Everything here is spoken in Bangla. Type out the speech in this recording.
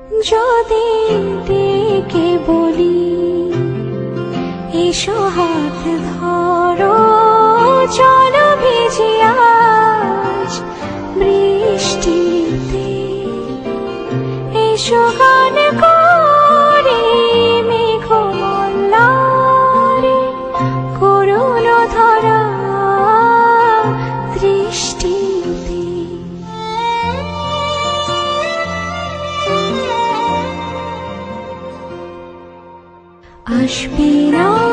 যদি ডেকে বলি এসো হাত ধরো, চলো ভিজি আজ বৃষ্টিতে, এসো গান করি মেঘমল্লারে, করুণ ধরা দৃষ্টিতে। আসবে না